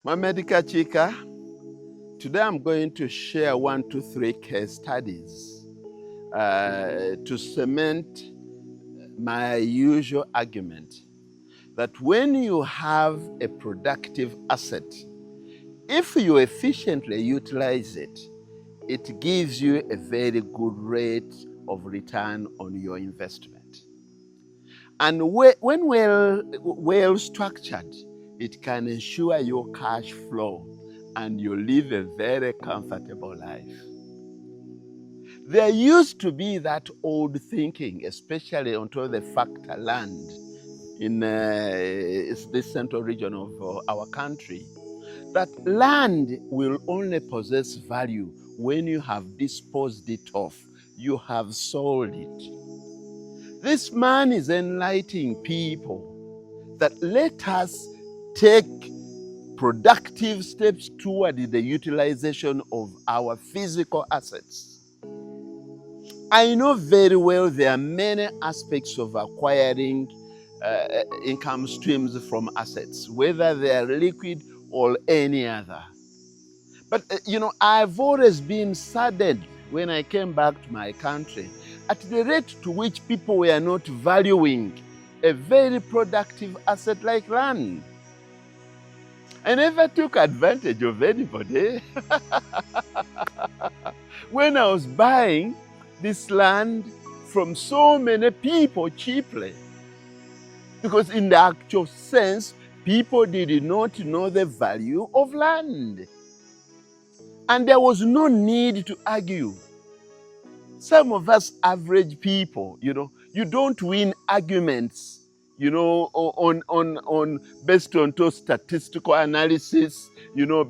Mamedika Chika, today I'm going to share 1, 2, 3 case studies to cement my usual argument that when you have a productive asset, if you efficiently utilize it, it gives you a very good rate of return on your investment. And when well structured, it can ensure your cash flow and you live a very comfortable life. There used to be that old thinking, especially onto the factor land in this central region of our country, that land will only possess value when you have disposed it off, you have sold it. This man is enlightening people that let us take productive steps toward the utilization of our physical assets. I know very well there are many aspects of acquiring income streams from assets, whether they are liquid or any other. But I've always been saddened when I came back to my country at the rate to which people were not valuing a very productive asset like land. I never took advantage of anybody. When I was buying this land from so many people cheaply, because in the actual sense, people did not know the value of land. And there was no need to argue. Some of us average people, you don't win arguments, based on statistical analysis,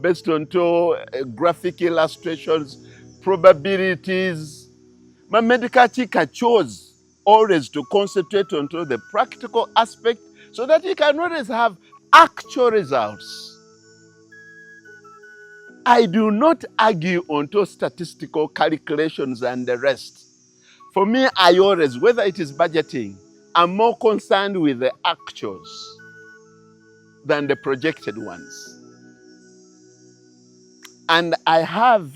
based on graphic illustrations, probabilities. Mamedika Chika chose always to concentrate on the practical aspect so that he can always have actual results. I do not argue onto statistical calculations and the rest. For me, I always, whether it is budgeting, I'm more concerned with the actuals than the projected ones. And I have,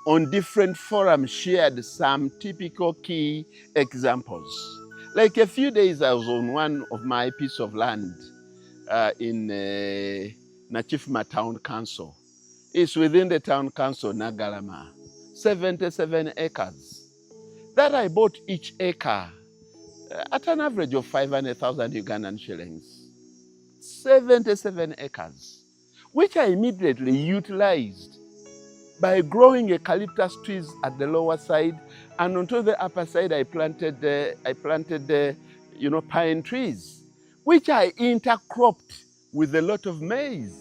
on different forums, shared some typical key examples. Like a few days, I was on one of my piece of land in Nachifima Town Council. It's within the Town Council, Nagalama, 77 acres. That I bought each acre at an average of 500,000 Ugandan shillings. 77 acres, which I immediately utilized by growing eucalyptus trees at the lower side, and onto the upper side I planted pine trees, which I intercropped with a lot of maize.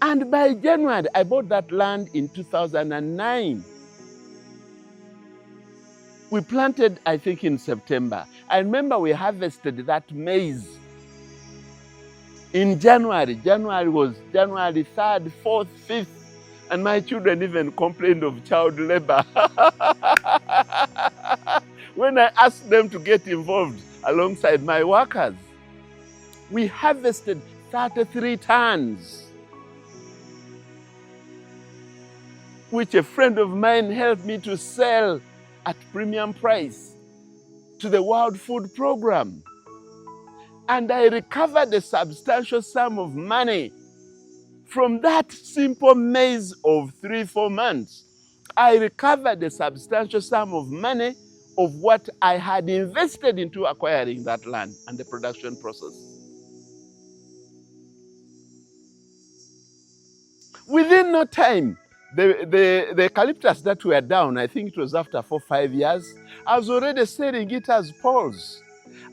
And by January, I bought that land in 2009. We planted, I think, in September. I remember we harvested that maize in January. January was January 3rd, 4th, 5th, and my children even complained of child labor when I asked them to get involved alongside my workers. We harvested 33 tons, which a friend of mine helped me to sell at premium price to the World Food Program. And I recovered a substantial sum of money from that simple maize of 3-4 months. I recovered a substantial sum of money of what I had invested into acquiring that land and the production process. Within no time, the eucalyptus that were down, I think it was after 4-5 years, I was already selling it as poles.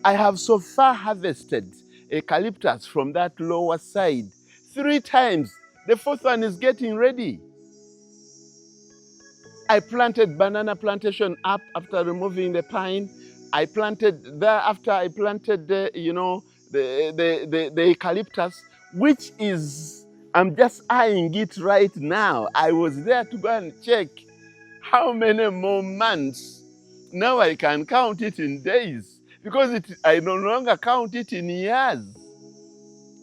I have so far harvested eucalyptus from that lower side 3 times. The 4th one is getting ready. I planted banana plantation up after removing the pine. I planted there after I planted the eucalyptus, which is, I'm just eyeing it right now. I was there to go and check how many more months. Now I can count it in days, because I no longer count it in years.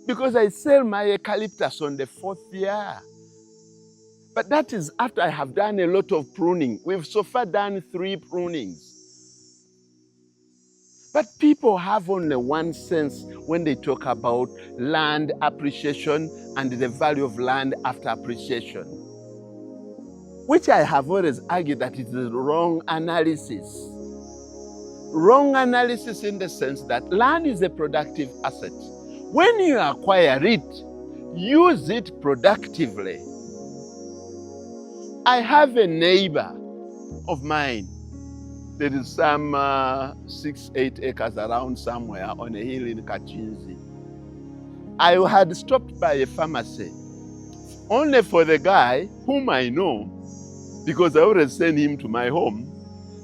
because I sell my eucalyptus on the 4th year. But that is after I have done a lot of pruning. We've so far done 3 prunings. But people have only one sense when they talk about land appreciation and the value of land after appreciation, which I have always argued that it is wrong analysis. Wrong analysis in the sense that land is a productive asset. When you acquire it, use it productively. I have a neighbor of mine. There is some 6-8 acres around somewhere on a hill in Kachinzi. I had stopped by a pharmacy only for the guy whom I know, because I always send him to my home.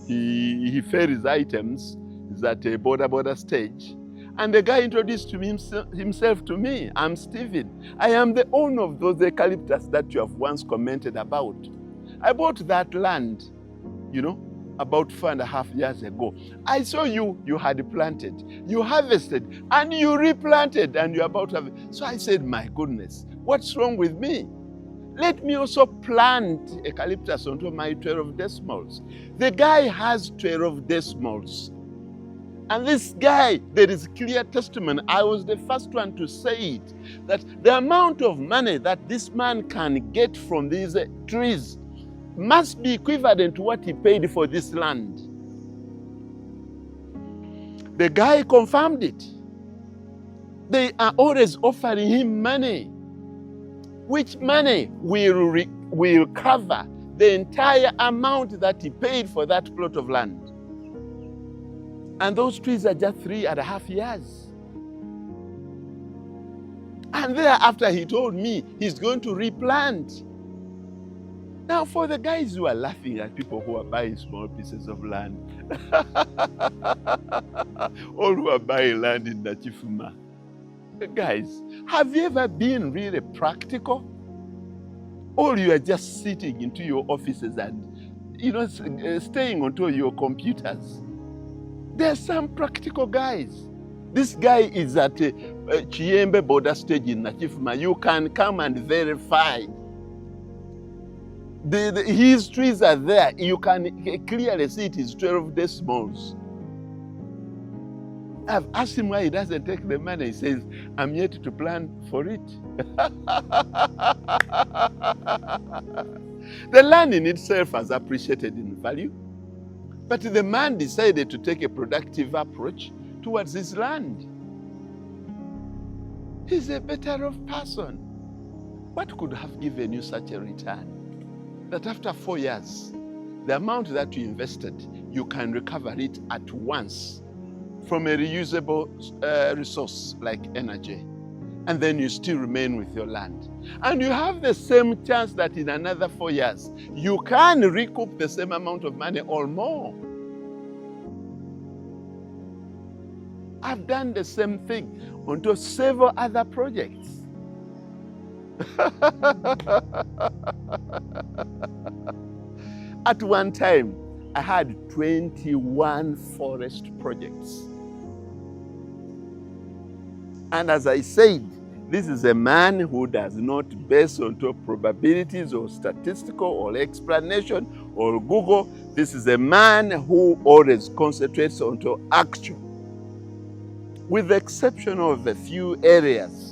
He ferries items. He's at a border stage. And the guy introduced himself to me. I'm Stephen. I am the owner of those eucalyptus that you have once commented about. I bought that land, about 4.5 years ago. I saw you had planted, you harvested, and you replanted, and you're about to have. So I said, my goodness, what's wrong with me? Let me also plant eucalyptus onto my 12 decimals. The guy has 12 decimals. And this guy, there is clear testimony. I was the first one to say it, that the amount of money that this man can get from these trees must be equivalent to what he paid for this land. The guy confirmed it. They are always offering him money, which money will cover the entire amount that he paid for that plot of land. And those trees are just 3.5 years. And thereafter he told me he's going to replant. Now, for the guys who are laughing at people who are buying small pieces of land, or who are buying land in Nachifuma, guys, have you ever been really practical? Or you are just sitting into your offices and, staying onto your computers? There are some practical guys. This guy is at Chiembe border stage in Nachifuma. You can come and verify. His trees are there. You can clearly see it is 12 decimals. I've asked him why he doesn't take the money. He says, I'm yet to plan for it. The land in itself has appreciated in value, but the man decided to take a productive approach towards his land. He's a better off person. What could have given you such a return? That after 4 years, the amount that you invested, you can recover it at once from a reusable resource like energy. And then you still remain with your land. And you have the same chance that in another 4 years, you can recoup the same amount of money or more. I've done the same thing onto several other projects. At one time, I had 21 forest projects. And as I said, this is a man who does not base onto probabilities or statistical or explanation or Google. This is a man who always concentrates onto action. With the exception of a few areas,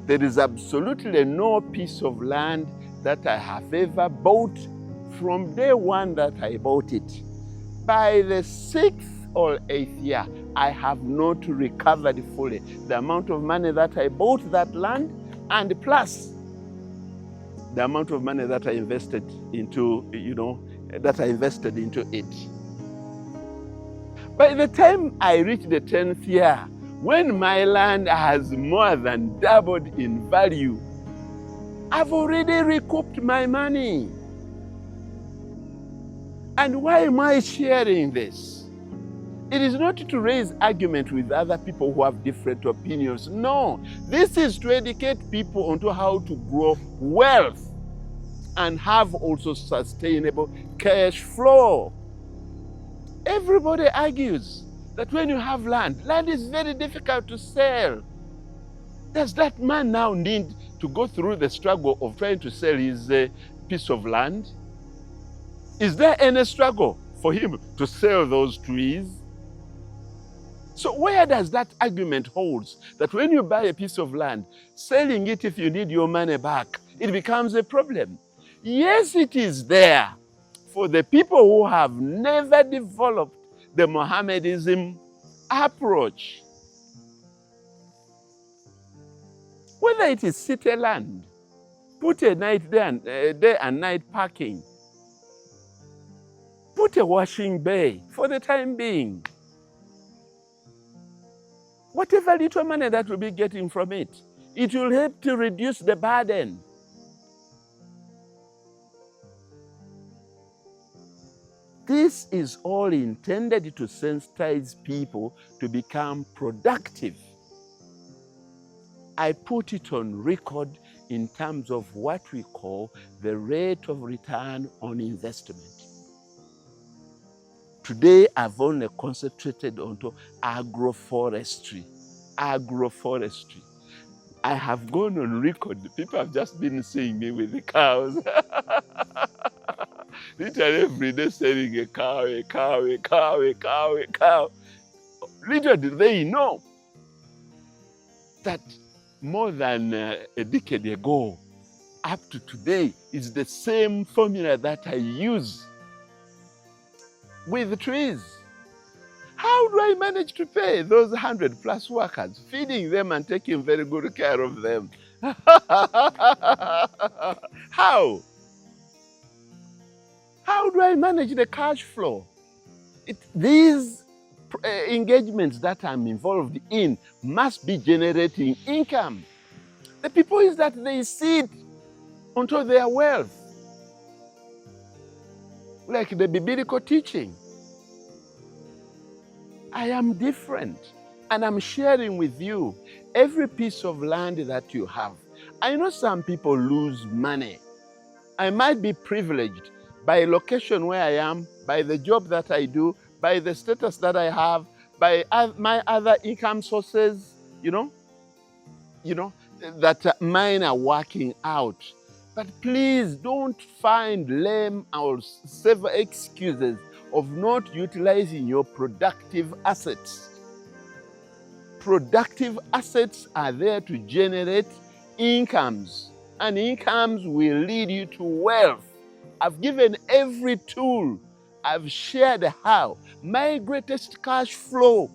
there is absolutely no piece of land that I have ever bought from day one that I bought it. By the 6th or 8th year, I have not recovered fully the amount of money that I bought that land, and plus the amount of money that I invested into, it. By the time I reach the 10th year, when my land has more than doubled in value, I've already recouped my money. And why am I sharing this? It is not to raise argument with other people who have different opinions. No, this is to educate people onto how to grow wealth and have also sustainable cash flow. Everybody argues that when you have land is very difficult to sell. Does that man now need to go through the struggle of trying to sell his piece of land? Is there any struggle for him to sell those trees? So where does that argument hold that when you buy a piece of land, selling it if you need your money back, it becomes a problem? Yes, it is there for the people who have never developed the Mohammedanism approach. Whether it is city land, put a night day and night parking, put a washing bay for the time being. Whatever little money that will be getting from it, it will help to reduce the burden. This is all intended to sensitize people to become productive. I put it on record in terms of what we call the rate of return on investment. Today, I've only concentrated on agroforestry. Agroforestry. I have gone on record. People have just been seeing me with the cows. Literally every day selling a cow, a cow, a cow, a cow, a cow. Little do they know that more than a decade ago, up to today, is the same formula that I use with trees. How do I manage to pay those 100+ workers, feeding them and taking very good care of them? How? How do I manage the cash flow? These engagements that I'm involved in must be generating income. The people is that they sit onto their wealth. Like the biblical teaching. I am different, and I'm sharing with you every piece of land that you have. I know some people lose money. I might be privileged by location where I am, by the job that I do, by the status that I have, by my other income sources, that mine are working out. But please don't find lame or several excuses of not utilizing your productive assets. Productive assets are there to generate incomes, and incomes will lead you to wealth. I've given every tool. I've shared how. My greatest cash flow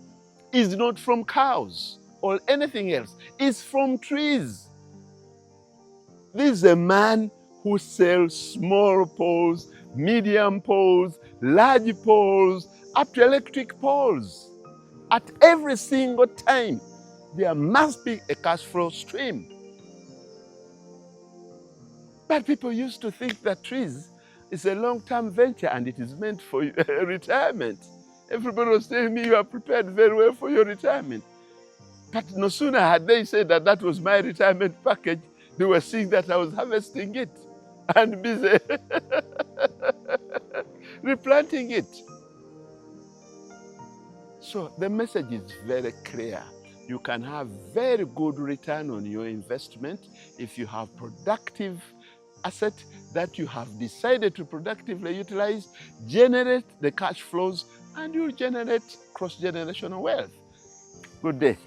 is not from cows or anything else. It's from trees. This is a man who sells small poles, medium poles, large poles, up to electric poles. At every single time, there must be a cash flow stream. But people used to think that trees is a long-term venture and it is meant for retirement. Everybody was telling me you are prepared very well for your retirement. But no sooner had they said that that was my retirement package, they were seeing that I was harvesting it and busy replanting it. So the message is very clear. You can have very good return on your investment if you have productive asset that you have decided to productively utilize, generate the cash flows, and you'll generate cross-generational wealth. Good day.